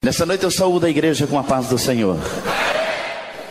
Nessa noite eu saúdo a igreja com a paz do Senhor.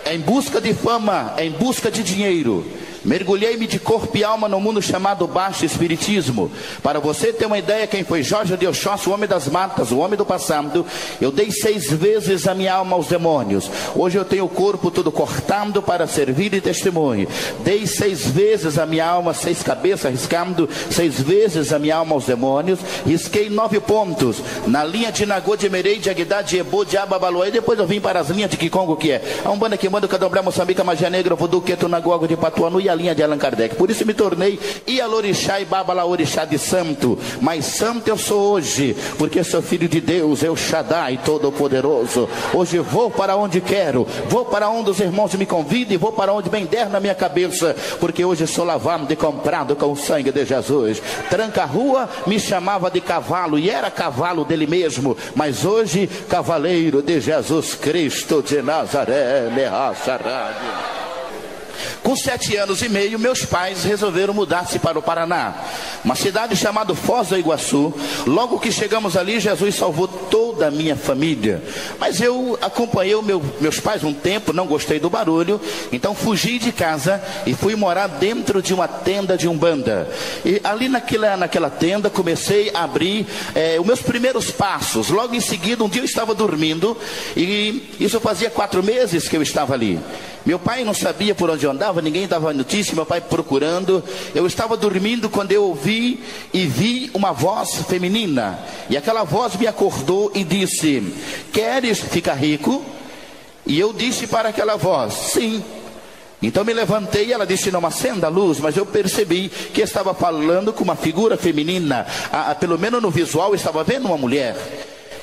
Em busca de fama, em busca de dinheiro, mergulhei-me de corpo e alma no mundo chamado baixo espiritismo. Para você ter uma ideia, quem foi Jorge de Oxóssi, o homem das matas, o homem do passado, eu dei 6 vezes a minha alma aos demônios. Hoje eu tenho o corpo todo cortado para servir de testemunho. Dei 6 vezes a minha alma, 6 cabeças, riscando 6 vezes a minha alma aos demônios. Risquei 9 pontos na linha de Nagô, de Merei, de Aguidá, de Ebô, de Ababaluá. E depois eu vim para as linhas de Kikongo, que é a Umbanda, Quimbanda, Candomblé, Moçambique, Magia Negra, Voodoo, Queto, Nagô, de Patuanu e a linha de Allan Kardec. Por isso me tornei Ialorixá e Babalaorixá de santo. Mas santo eu sou hoje, porque sou filho de Deus, El Shaddai Todo-Poderoso. Hoje vou para onde quero, vou para onde os irmãos me convidam e vou para onde bem der na minha cabeça, porque hoje sou lavado e comprado com o sangue de Jesus. Tranca-rua me chamava de cavalo e era cavalo dele mesmo, mas hoje cavaleiro de Jesus Cristo de Nazaré, Com 7 anos e meio, meus pais resolveram mudar-se para o Paraná, uma cidade chamada Foz do Iguaçu. Logo que chegamos ali, Jesus salvou toda a minha família. Mas eu acompanhei meus pais um tempo, não gostei do barulho, então fugi de casa e fui morar dentro de uma tenda de Umbanda. E ali naquela tenda comecei a abrir os meus primeiros passos. Logo em seguida, um dia eu estava dormindo, e isso fazia 4 meses que eu estava ali. Meu pai não sabia por onde eu andava, ninguém dava notícia, meu pai procurando. Eu estava dormindo quando eu ouvi e vi uma voz feminina. E aquela voz me acordou e disse: queres ficar rico? E eu disse para aquela voz: sim. Então me levantei e ela disse: não acenda a luz. Mas eu percebi que estava falando com uma figura feminina. Pelo menos no visual estava vendo uma mulher.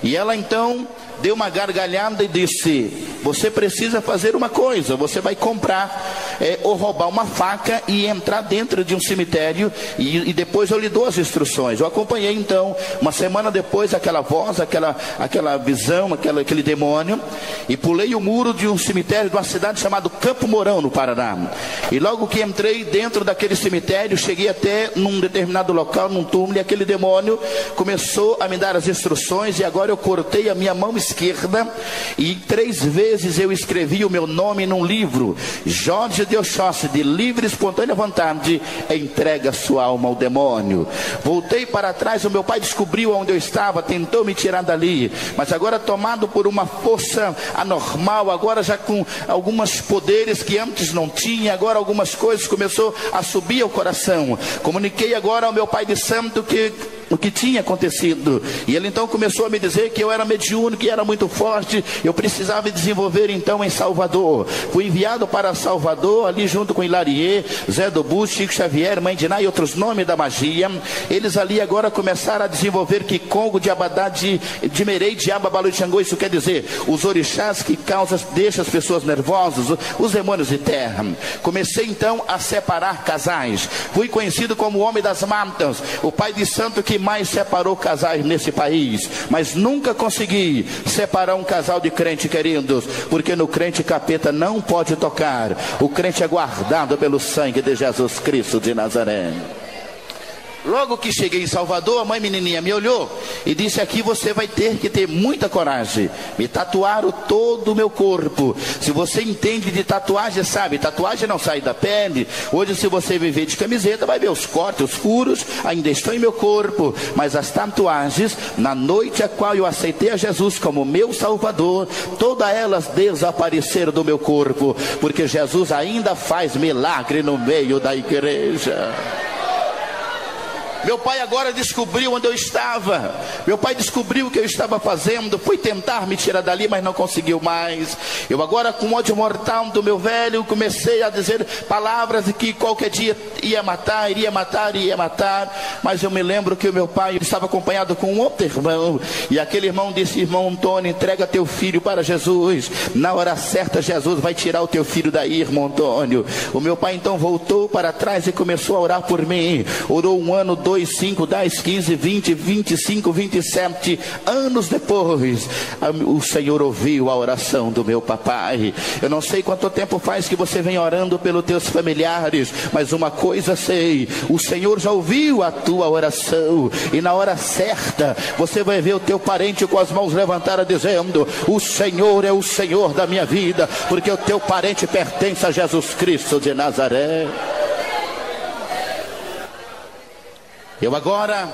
E ela então deu uma gargalhada e disse: você precisa fazer uma coisa, você vai comprar ou roubar uma faca e entrar dentro de um cemitério, e depois eu lhe dou as instruções. Eu acompanhei então, uma semana depois, aquela voz, aquela visão, aquele demônio, e pulei o muro de um cemitério de uma cidade chamada Campo Mourão, no Paraná. E logo que entrei dentro daquele cemitério, cheguei até num determinado local, num túmulo, e aquele demônio começou a me dar as instruções. E agora eu cortei a minha mão esquerda e 3 vezes eu escrevi o meu nome num livro: Jorge de Oxóssi, de livre e espontânea vontade, entrega sua alma ao demônio. Voltei para trás, o meu pai descobriu onde eu estava, tentou me tirar dali, mas agora tomado por uma força anormal, agora já com alguns poderes que antes não tinha, agora algumas coisas começou a subir ao coração. Comuniquei agora ao meu pai de santo o que tinha acontecido, e ele então começou a me dizer que eu era mediúnico, que era muito forte, eu precisava desenvolver então em Salvador. Fui enviado para Salvador, ali junto com Hilarie, Zé do Bus, Chico Xavier, Mãe de Ná e outros nomes da magia. Eles ali agora começaram a desenvolver Kikongo, de Abadá, de Merei, de Ababalu e Xangô. Isso quer dizer, os orixás que deixam as pessoas nervosas, os demônios de terra. Comecei então a separar casais. Fui conhecido como o homem das matas, o pai de santo que mais separou casais nesse país, mas nunca consegui separar um casal de crente, queridos, porque no crente capeta não pode tocar. O crente é guardado pelo sangue de Jesus Cristo de Nazaré. Logo que cheguei em Salvador, a mãe menininha me olhou e disse: aqui você vai ter que ter muita coragem. Me tatuaram todo o meu corpo. Se você entende de tatuagem, sabe, tatuagem não sai da pele. Hoje, se você viver de camiseta, vai ver os cortes, os furos, ainda estão em meu corpo. Mas as tatuagens, na noite a qual eu aceitei a Jesus como meu Salvador, todas elas desapareceram do meu corpo, porque Jesus ainda faz milagre no meio da igreja. Meu pai agora descobriu onde eu estava. Meu pai descobriu o que eu estava fazendo. Fui tentar me tirar dali, mas não conseguiu mais. Eu agora, com ódio mortal do meu velho, comecei a dizer palavras de que qualquer dia iria matar. Mas eu me lembro que o meu pai estava acompanhado com um outro irmão, e aquele irmão disse: irmão Antônio, entrega teu filho para Jesus. Na hora certa Jesus vai tirar o teu filho daí, irmão Antônio. O meu pai então voltou para trás e começou a orar por mim. Orou 1 ano, 2 2, 5, 10, 15, 20, 25, 27 anos depois, o Senhor ouviu a oração do meu papai. Eu não sei quanto tempo faz que você vem orando pelos teus familiares, mas uma coisa sei: o Senhor já ouviu a tua oração, e na hora certa você vai ver o teu parente com as mãos levantadas dizendo: o Senhor é o Senhor da minha vida, porque o teu parente pertence a Jesus Cristo de Nazaré. Eu agora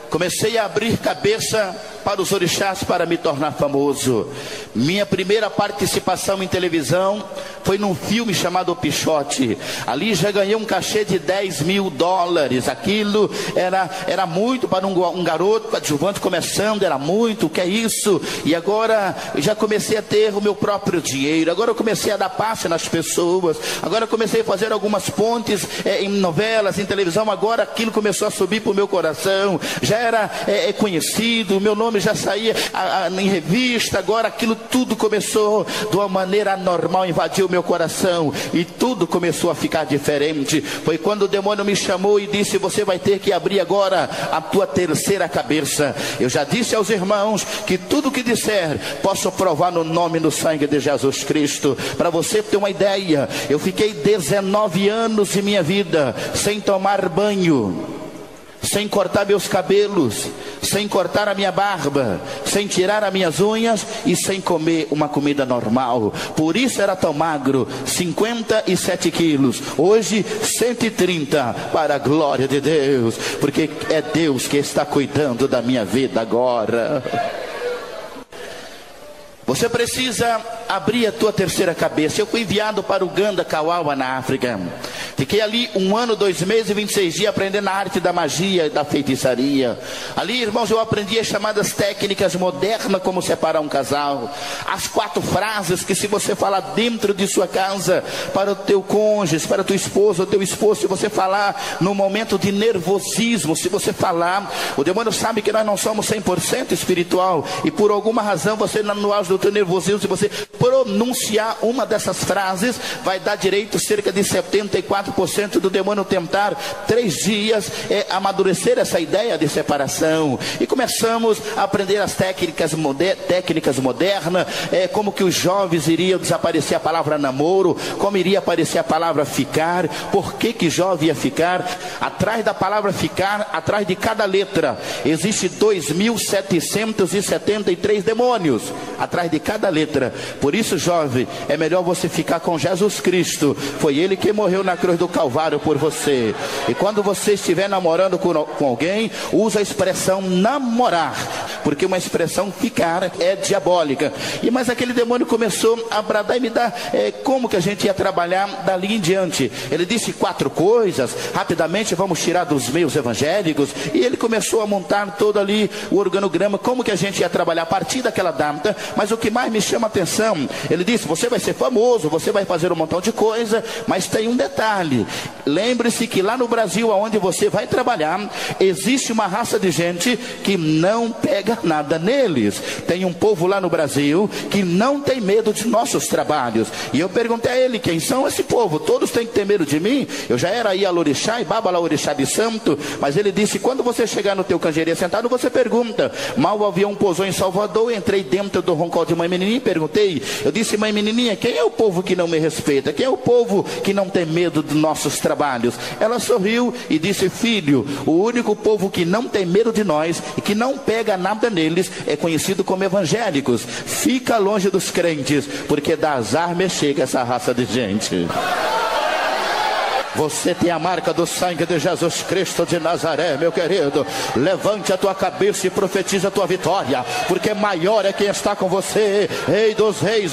comecei a abrir cabeça para os orixás para me tornar famoso. Minha primeira participação em televisão foi num filme chamado Pichote. Ali já ganhei um cachê de $10.000. Aquilo era muito para um garoto adjuvante começando, era muito, o que é isso? E agora já comecei a ter o meu próprio dinheiro. Agora eu comecei a dar passe nas pessoas. Agora eu comecei a fazer algumas pontes em novelas, em televisão. Agora aquilo começou a subir para o meu coração. Já era conhecido, meu nome já saía em revista. Agora aquilo tudo começou de uma maneira anormal, invadiu meu coração e tudo começou a ficar diferente. Foi quando o demônio me chamou e disse: você vai ter que abrir agora a tua terceira cabeça. Eu já disse aos irmãos que tudo que disser posso provar no nome e no sangue de Jesus Cristo. Para você ter uma ideia, eu fiquei 19 anos de minha vida sem tomar banho, sem cortar meus cabelos, sem cortar a minha barba, sem tirar as minhas unhas e sem comer uma comida normal. Por isso era tão magro, 57 quilos, hoje 130, para a glória de Deus, porque é Deus que está cuidando da minha vida agora. Você precisa abrir a tua terceira cabeça. Eu fui enviado para Uganda, Kawawa, na África. Fiquei ali 1 ano, 2 meses e 26 dias aprendendo a arte da magia e da feitiçaria. Ali, irmãos, eu aprendi as chamadas técnicas modernas, como separar um casal. As 4 frases que, se você falar dentro de sua casa, para o teu cônjuge, para a tua esposa, o teu esposo, se você falar no momento de nervosismo, se você falar, o demônio sabe que nós não somos 100% espiritual, e por alguma razão você, no auge do teu nervosismo, se você pronunciar uma dessas frases, vai dar direito cerca de 74% do demônio tentar 3 dias amadurecer essa ideia de separação. E começamos a aprender as técnicas modernas, como que os jovens iriam desaparecer a palavra namoro, como iria aparecer a palavra ficar, por que jovem ia ficar. Atrás da palavra ficar, atrás de cada letra, existe 2.773 demônios atrás de cada letra. Por isso, jovem, é melhor você ficar com Jesus Cristo. Foi Ele que morreu na cruz do Calvário por você. E quando você estiver namorando com alguém, usa a expressão namorar, porque uma expressão ficar é diabólica. Mas aquele demônio começou a bradar e me dar como que a gente ia trabalhar dali em diante. Ele disse 4 coisas, rapidamente vamos tirar dos meios evangélicos, e ele começou a montar todo ali o organograma, como que a gente ia trabalhar a partir daquela data. Mas o que mais me chama a atenção, ele disse: você vai ser famoso, você vai fazer um montão de coisa, mas tem um detalhe. Lembre-se que lá no Brasil, aonde você vai trabalhar, existe uma raça de gente que não pega nada neles. Tem um povo lá no Brasil que não tem medo de nossos trabalhos. E eu perguntei a ele: quem são esse povo? Todos têm que ter medo de mim? Eu já era aí Alorixá e Baba Laorixá de Santo. Mas ele disse: quando você chegar no teu canjeria sentado, você pergunta. Mal o avião pousou em Salvador, entrei dentro do roncol de mãe menininha e perguntei. Eu disse: mãe menininha, quem é o povo que não me respeita? Quem é o povo que não tem medo dos nossos trabalhos? Ela sorriu e disse: filho, o único povo que não tem medo de nós e que não pega nada neles é conhecido como evangélicos. Fica longe dos crentes, porque dá azar mexer com essa raça de gente. Você tem a marca do sangue de Jesus Cristo de Nazaré, meu querido. Levante a tua cabeça e profetiza a tua vitória, porque maior é quem está com você. Rei dos reis,